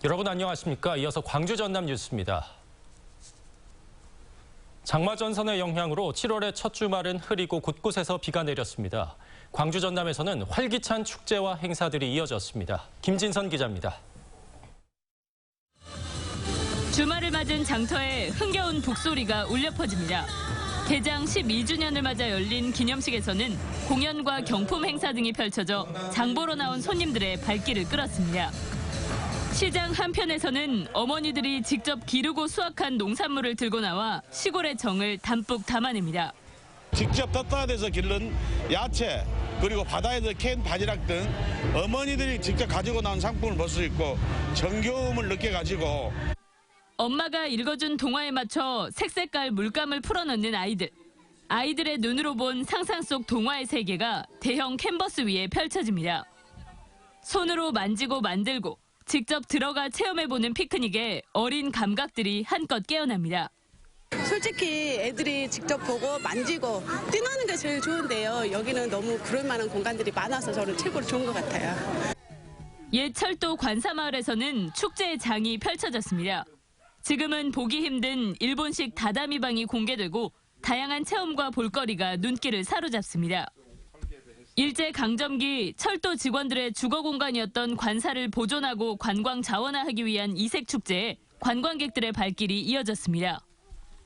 여러분 안녕하십니까? 이어서 광주 전남 뉴스입니다. 장마 전선의 영향으로 7월의 첫 주말은 흐리고 곳곳에서 비가 내렸습니다. 광주 전남에서는 활기찬 축제와 행사들이 이어졌습니다. 김진선 기자입니다. 주말을 맞은 장터에 흥겨운 북소리가 울려 퍼집니다. 개장 12주년을 맞아 열린 기념식에서는 공연과 경품 행사 등이 펼쳐져 장 보러 나온 손님들의 발길을 끌었습니다. 시장 한편에서는 어머니들이 직접 기르고 수확한 농산물을 들고 나와 시골의 정을 담뿍 담아냅니다. 직접 텃밭에서 기른 야채, 그리고 바다에서 캔 바지락 등 어머니들이 직접 가지고 나온 상품을 볼 수 있고 정겨움을 느껴가지고 엄마가 읽어준 동화에 맞춰 색색깔 물감을 풀어넣는 아이들. 아이들의 눈으로 본 상상 속 동화의 세계가 대형 캔버스 위에 펼쳐집니다. 손으로 만지고 만들고 직접 들어가 체험해보는 피크닉에 어린 감각들이 한껏 깨어납니다. 솔직히 애들이 직접 보고 만지고 뛰노는 게 제일 좋은데요. 여기는 너무 그럴 만한 공간들이 많아서 저는 최고로 좋은 것 같아요. 옛 철도 관사마을에서는 축제의 장이 펼쳐졌습니다. 지금은 보기 힘든 일본식 다다미방이 공개되고 다양한 체험과 볼거리가 눈길을 사로잡습니다. 일제강점기 철도 직원들의 주거 공간이었던 관사를 보존하고 관광 자원화하기 위한 이색축제에 관광객들의 발길이 이어졌습니다.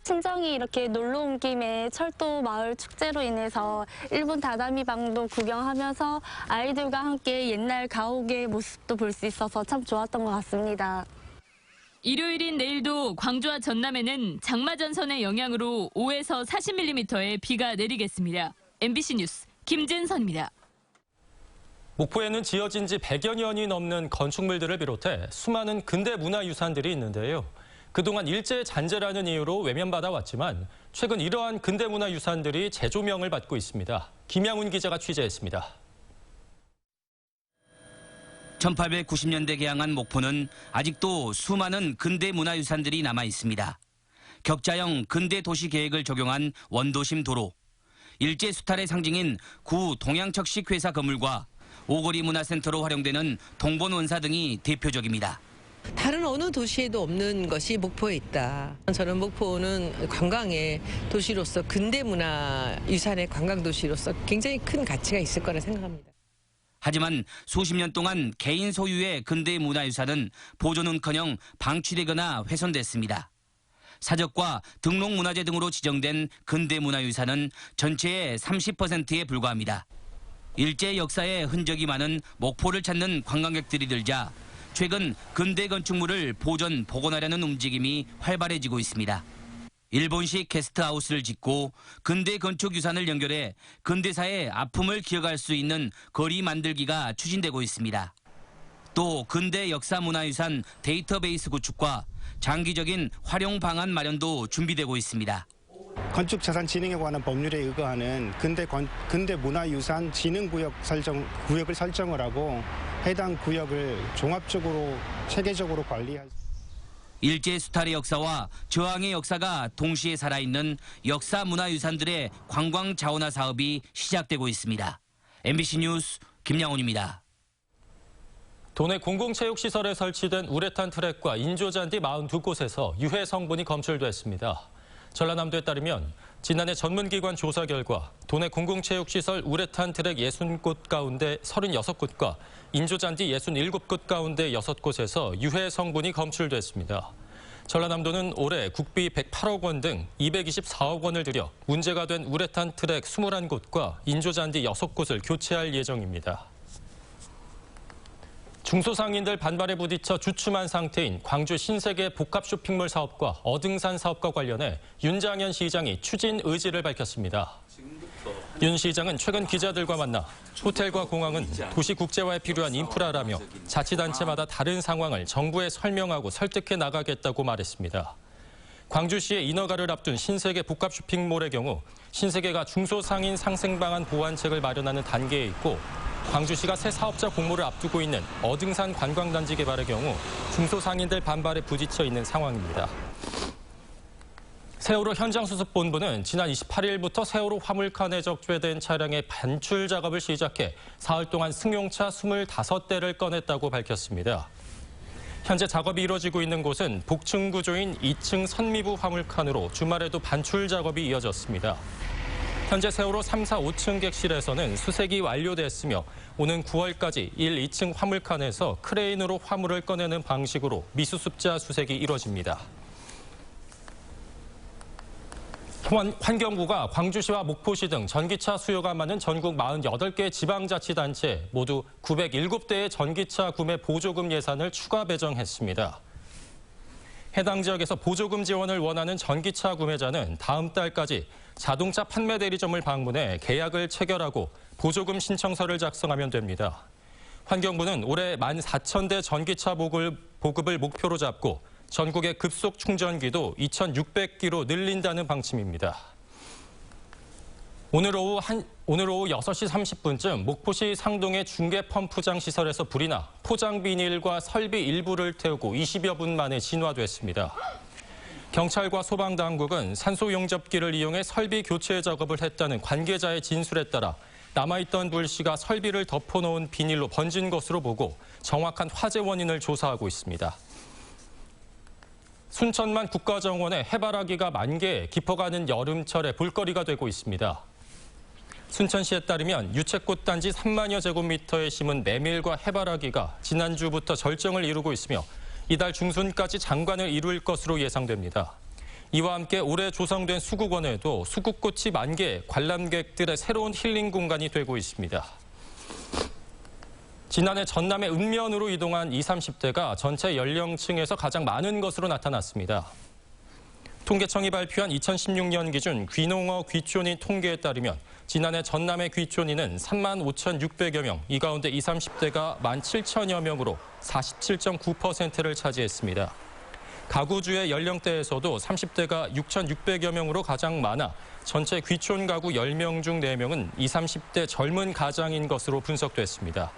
친정이 이렇게 놀러 온 김에 철도 마을 축제로 인해서 일본 다다미방도 구경하면서 아이들과 함께 옛날 가옥의 모습도 볼 수 있어서 참 좋았던 것 같습니다. 일요일인 내일도 광주와 전남에는 장마 전선의 영향으로 5에서 40mm의 비가 내리겠습니다. MBC 뉴스 김진선입니다. 목포에는 지어진 지 100여 년이 넘는 건축물들을 비롯해 수많은 근대 문화유산들이 있는데요. 그동안 일제 잔재라는 이유로 외면받아 왔지만 최근 이러한 근대 문화유산들이 재조명을 받고 있습니다. 김양훈 기자가 취재했습니다. 1890년대 개항한 목포는 아직도 수많은 근대 문화유산들이 남아 있습니다. 격자형 근대 도시 계획을 적용한 원도심 도로, 일제 수탈의 상징인 구 동양척식 회사 건물과 오거리 문화센터로 활용되는 동본원사 등이 대표적입니다. 다른 어느 도시에도 없는 것이 목포에 있다. 저는 목포는 관광의 도시로서 근대 문화 유산의 관광 도시로서 굉장히 큰 가치가 있을 거라 생각합니다. 하지만 수십 년 동안 개인 소유의 근대 문화유산은 보존은커녕 방치되거나 훼손됐습니다. 사적과 등록문화재 등으로 지정된 근대 문화유산은 전체의 30%에 불과합니다. 일제 역사의 흔적이 많은 목포를 찾는 관광객들이 늘자 최근 근대 건축물을 보존, 복원하려는 움직임이 활발해지고 있습니다. 일본식 게스트하우스를 짓고 근대 건축 유산을 연결해 근대사의 아픔을 기억할 수 있는 거리 만들기가 추진되고 있습니다. 또 근대 역사문화유산 데이터베이스 구축과 장기적인 활용 방안 마련도 준비되고 있습니다. 건축자산진흥에 관한 법률에 의거하는 근대 문화유산 진흥구역을 설정을 하고 해당 구역을 종합적으로 체계적으로 관리할. 일제 수탈의 역사와 저항의 역사가 동시에 살아있는 역사문화유산들의 관광 자원화 사업이 시작되고 있습니다. MBC 뉴스 김양훈입니다. 도내 공공체육시설에 설치된 우레탄 트랙과 인조잔디 42곳에서 유해 성분이 검출됐습니다. 전라남도에 따르면 지난해 전문기관 조사 결과 도내 공공체육시설 우레탄 트랙 60곳 가운데 36곳과 인조잔디 67곳 가운데 6곳에서 유해 성분이 검출됐습니다. 전라남도는 올해 국비 108억 원 등 224억 원을 들여 문제가 된 우레탄 트랙 21곳과 인조잔디 6곳을 교체할 예정입니다. 중소상인들 반발에 부딪혀 주춤한 상태인 광주 신세계 복합 쇼핑몰 사업과 어등산 사업과 관련해 윤장현 시장이 추진 의지를 밝혔습니다. 윤 시장은 최근 기자들과 만나 호텔과 공항은 도시 국제화에 필요한 인프라라며 자치단체마다 다른 상황을 정부에 설명하고 설득해 나가겠다고 말했습니다. 광주시의 인허가를 앞둔 신세계 복합 쇼핑몰의 경우 신세계가 중소상인 상생 방안 보완책을 마련하는 단계에 있고 광주시가 새 사업자 공모를 앞두고 있는 어등산 관광단지 개발의 경우 중소상인들 반발에 부딪혀 있는 상황입니다. 세월호 현장수습본부는 지난 28일부터 세월호 화물칸에 적재된 차량의 반출 작업을 시작해 사흘 동안 승용차 25대를 꺼냈다고 밝혔습니다. 현재 작업이 이루어지고 있는 곳은 복층 구조인 2층 선미부 화물칸으로 주말에도 반출 작업이 이어졌습니다. 현재 세월호 3, 4, 5층 객실에서는 수색이 완료됐으며 오는 9월까지 1, 2층 화물칸에서 크레인으로 화물을 꺼내는 방식으로 미수습자 수색이 이루어집니다. 환경부가 광주시와 목포시 등 전기차 수요가 많은 전국 48개 지방자치단체에 모두 907대의 전기차 구매 보조금 예산을 추가 배정했습니다. 해당 지역에서 보조금 지원을 원하는 전기차 구매자는 다음 달까지 자동차 판매 대리점을 방문해 계약을 체결하고 보조금 신청서를 작성하면 됩니다. 환경부는 올해 14,000대 전기차 보급을 목표로 잡고 전국의 급속 충전기도 2,600기로 늘린다는 방침입니다. 오늘 오후 6시 30분쯤 목포시 상동의 중계 펌프장 시설에서 불이 나 포장 비닐과 설비 일부를 태우고 20여 분 만에 진화됐습니다. 경찰과 소방당국은 산소 용접기를 이용해 설비 교체 작업을 했다는 관계자의 진술에 따라 남아있던 불씨가 설비를 덮어놓은 비닐로 번진 것으로 보고 정확한 화재 원인을 조사하고 있습니다. 순천만 국가정원에 해바라기가 만개해 깊어가는 여름철에 볼거리가 되고 있습니다. 순천시에 따르면 유채꽃 단지 3만여 제곱미터에 심은 메밀과 해바라기가 지난주부터 절정을 이루고 있으며 이달 중순까지 장관을 이룰 것으로 예상됩니다. 이와 함께 올해 조성된 수국원에도 수국꽃이 만개해 관람객들의 새로운 힐링 공간이 되고 있습니다. 지난해 전남의 읍면으로 이동한 20, 30대가 전체 연령층에서 가장 많은 것으로 나타났습니다. 통계청이 발표한 2016년 기준 귀농어 귀촌인 통계에 따르면 지난해 전남의 귀촌인은 35,600여 명, 이 가운데 20, 30대가 17,000여 명으로 47.9%를 차지했습니다. 가구주의 연령대에서도 30대가 6,600여 명으로 가장 많아 전체 귀촌 가구 10명 중 4명은 20, 30대 젊은 가장인 것으로 분석됐습니다.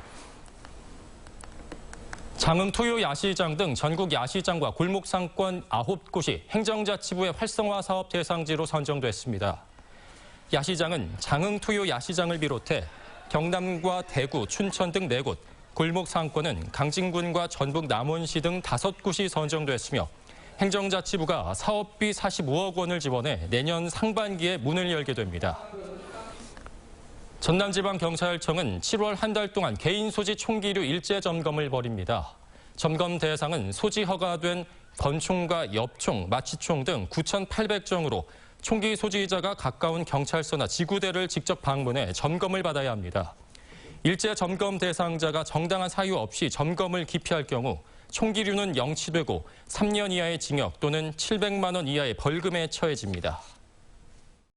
장흥 토요 야시장 등 전국 야시장과 골목 상권 9곳이 행정자치부의 활성화 사업 대상지로 선정됐습니다. 야시장은 장흥 토요 야시장을 비롯해 경남과 대구, 춘천 등 4곳, 골목 상권은 강진군과 전북 남원시 등 5곳이 선정됐으며 행정자치부가 사업비 45억 원을 지원해 내년 상반기에 문을 열게 됩니다. 전남지방경찰청은 7월 한 달 동안 개인 소지 총기류 일제 점검을 벌입니다. 점검 대상은 소지 허가된 권총과 엽총, 마취총 등 9,800정으로 총기 소지자가 가까운 경찰서나 지구대를 직접 방문해 점검을 받아야 합니다. 일제 점검 대상자가 정당한 사유 없이 점검을 기피할 경우 총기류는 영치되고 3년 이하의 징역 또는 700만 원 이하의 벌금에 처해집니다.